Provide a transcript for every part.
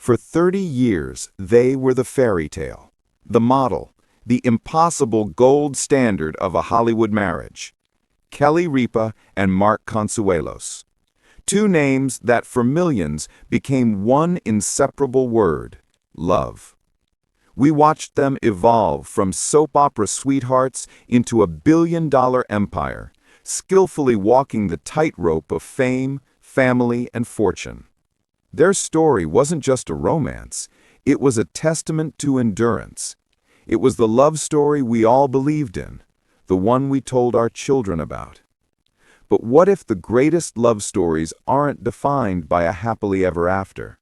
For 30 years, they were the fairy tale, the model, the impossible gold standard of a Hollywood marriage. Kelly Ripa and Mark Consuelos. Two names that for millions became one inseparable word: love. We watched them evolve from soap opera sweethearts into a billion-dollar empire, skillfully walking the tightrope of fame, family, and fortune. Their story wasn't just a romance, it was a testament to endurance. It was the love story we all believed in, the one we told our children about. But what if the greatest love stories aren't defined by a happily ever after?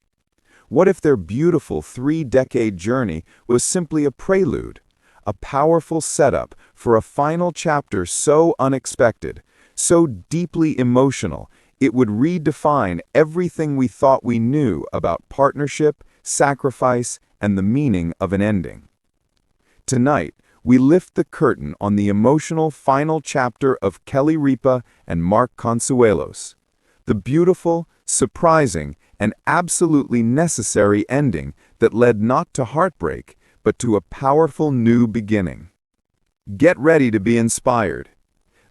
What if their beautiful 3-decade journey was simply a prelude, a powerful setup for a final chapter so unexpected, so deeply emotional, it would redefine everything we thought we knew about partnership, sacrifice, and the meaning of an ending? Tonight, we lift the curtain on the emotional final chapter of Kelly Ripa and Mark Consuelos, the beautiful, surprising, and absolutely necessary ending that led not to heartbreak, but to a powerful new beginning. Get ready to be inspired.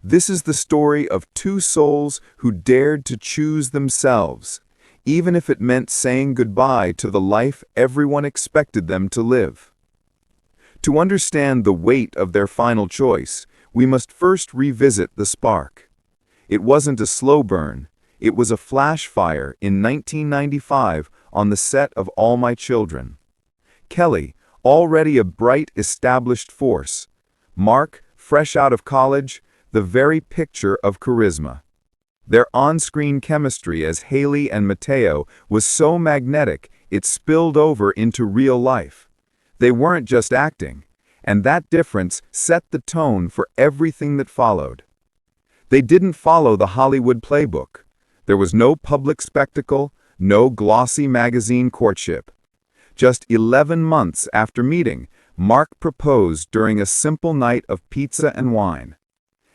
This is the story of two souls who dared to choose themselves, even if it meant saying goodbye to the life everyone expected them to live. To understand the weight of their final choice, we must first revisit the spark. It wasn't a slow burn, it was a flash fire in 1995 on the set of All My Children. Kelly, already a bright, established force. Mark, fresh out of college, the very picture of charisma. Their on-screen chemistry as Haley and Mateo was so magnetic it spilled over into real life. They weren't just acting, and that difference set the tone for everything that followed. They didn't follow the Hollywood playbook. There was no public spectacle, no glossy magazine courtship. Just 11 months after meeting, Mark proposed during a simple night of pizza and wine.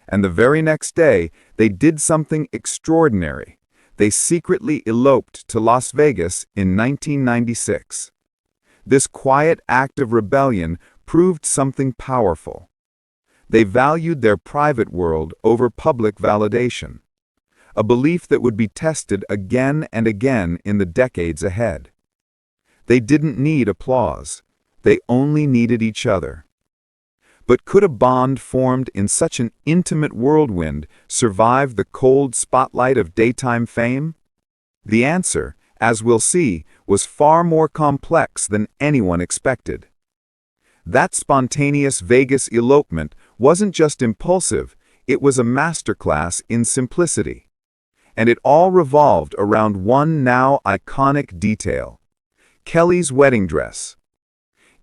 And the very next day, they did something extraordinary. They secretly eloped to Las Vegas in 1996. This quiet act of rebellion proved something powerful. They valued their private world over public validation, a belief that would be tested again and again in the decades ahead. They didn't need applause. They only needed each other. But could a bond formed in such an intimate whirlwind survive the cold spotlight of daytime fame? The answer, as we'll see, was far more complex than anyone expected. That spontaneous Vegas elopement wasn't just impulsive, it was a masterclass in simplicity. And it all revolved around one now iconic detail: Kelly's wedding dress.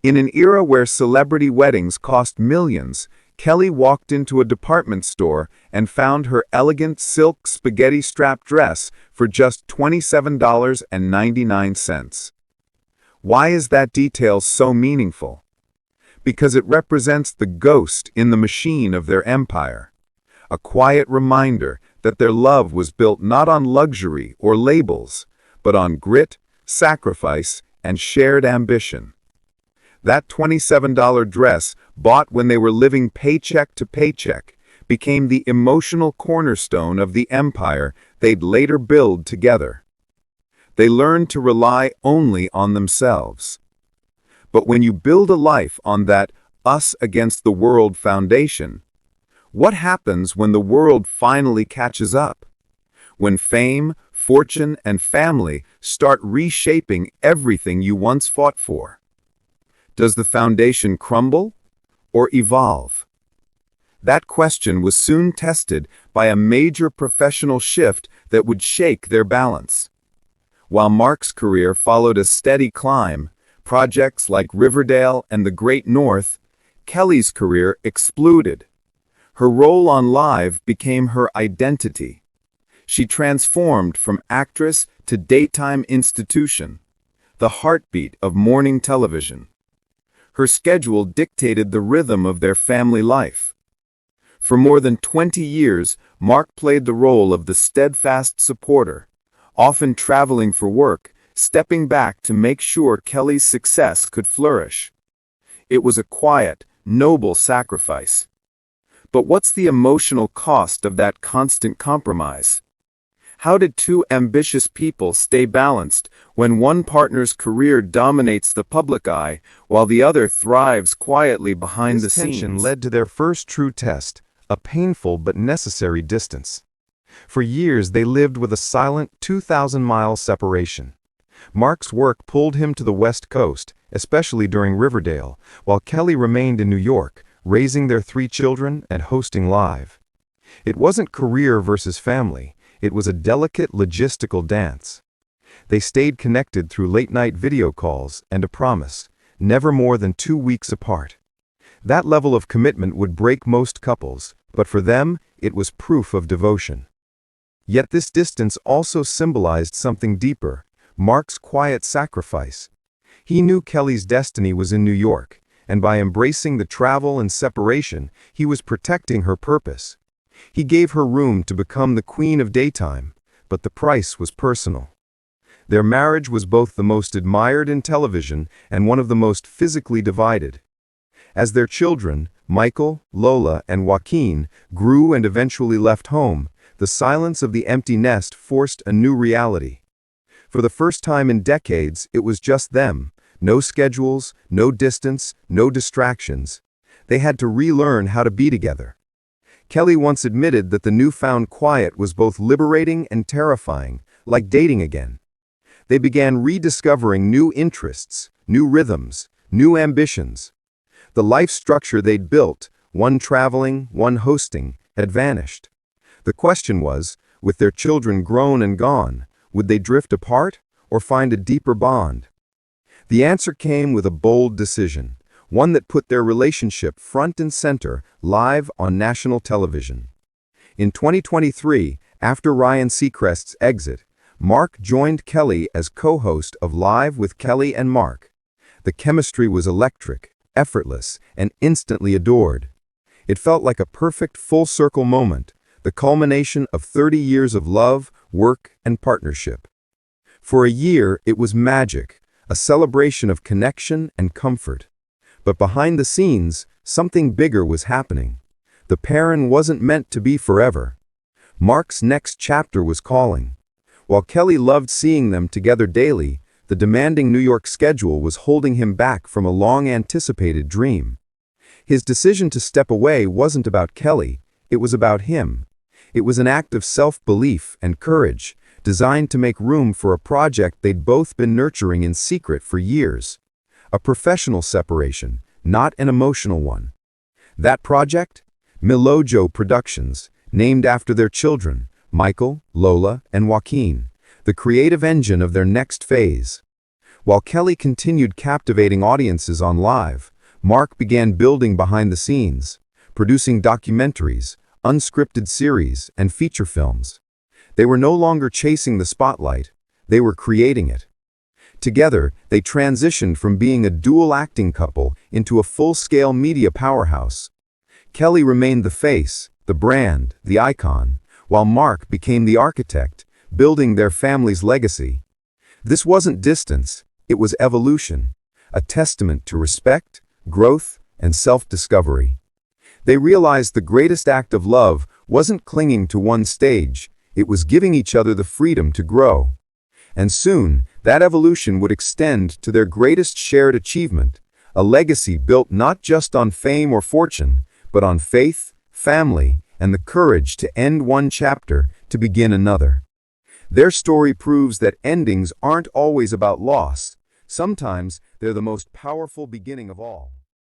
In an era where celebrity weddings cost millions, Kelly walked into a department store and found her elegant silk spaghetti-strap dress for just $27.99. Why is that detail so meaningful? Because it represents the ghost in the machine of their empire. A quiet reminder that their love was built not on luxury or labels, but on grit, sacrifice, and shared ambition. That $27 dress, bought when they were living paycheck to paycheck, became the emotional cornerstone of the empire they'd later build together. They learned to rely only on themselves. But when you build a life on that us against the world foundation, what happens when the world finally catches up? When fame, fortune, and family start reshaping everything you once fought for? Does the foundation crumble or evolve? That question was soon tested by a major professional shift that would shake their balance. While Mark's career followed a steady climb, projects like Riverdale and The Great North, Kelly's career exploded. Her role on Live became her identity. She transformed from actress to daytime institution, the heartbeat of morning television. Her schedule dictated the rhythm of their family life. For more than 20 years, Mark played the role of the steadfast supporter, often traveling for work, stepping back to make sure Kelly's success could flourish. It was a quiet, noble sacrifice. But what's the emotional cost of that constant compromise? How did two ambitious people stay balanced when one partner's career dominates the public eye while the other thrives quietly behind the scenes? This tension led to their first true test, a painful but necessary distance. For years they lived with a silent 2,000-mile separation. Mark's work pulled him to the West Coast, especially during Riverdale, while Kelly remained in New York, raising their 3 children and hosting live. It wasn't career versus family, it was a delicate logistical dance. They stayed connected through late-night video calls and a promise, never more than 2 weeks apart. That level of commitment would break most couples, but for them, it was proof of devotion. Yet this distance also symbolized something deeper, Mark's quiet sacrifice. He knew Kelly's destiny was in New York, and by embracing the travel and separation, he was protecting her purpose. He gave her room to become the queen of daytime, but the price was personal. Their marriage was both the most admired in television and one of the most physically divided. As their children, Michael, Lola, and Joaquin, grew and eventually left home, the silence of the empty nest forced a new reality. For the first time in decades, it was just them. No schedules, no distance, no distractions. They had to relearn how to be together. Kelly once admitted that the newfound quiet was both liberating and terrifying, like dating again. They began rediscovering new interests, new rhythms, new ambitions. The life structure they'd built, one traveling, one hosting, had vanished. The question was, with their children grown and gone, would they drift apart or find a deeper bond? The answer came with a bold decision, one that put their relationship front and center, live on national television. In 2023, after Ryan Seacrest's exit, Mark joined Kelly as co-host of Live with Kelly and Mark. The chemistry was electric, effortless, and instantly adored. It felt like a perfect full-circle moment, the culmination of 30 years of love, work, and partnership. For a year, it was magic, a celebration of connection and comfort. But behind the scenes, something bigger was happening. The pairing wasn't meant to be forever. Mark's next chapter was calling. While Kelly loved seeing them together daily, the demanding New York schedule was holding him back from a long-anticipated dream. His decision to step away wasn't about Kelly, it was about him. It was an act of self-belief and courage, designed to make room for a project they'd both been nurturing in secret for years. A professional separation, not an emotional one. That project? Milojo Productions, named after their children, Michael, Lola, and Joaquin, the creative engine of their next phase. While Kelly continued captivating audiences on Live, Mark began building behind the scenes, producing documentaries, unscripted series, and feature films. They were no longer chasing the spotlight, they were creating it. Together, they transitioned from being a dual-acting couple into a full-scale media powerhouse. Kelly remained the face, the brand, the icon, while Mark became the architect, building their family's legacy. This wasn't distance, it was evolution, a testament to respect, growth, and self-discovery. They realized the greatest act of love wasn't clinging to one stage, it was giving each other the freedom to grow. And soon, that evolution would extend to their greatest shared achievement, a legacy built not just on fame or fortune, but on faith, family, and the courage to end one chapter to begin another. Their story proves that endings aren't always about loss. Sometimes they're the most powerful beginning of all.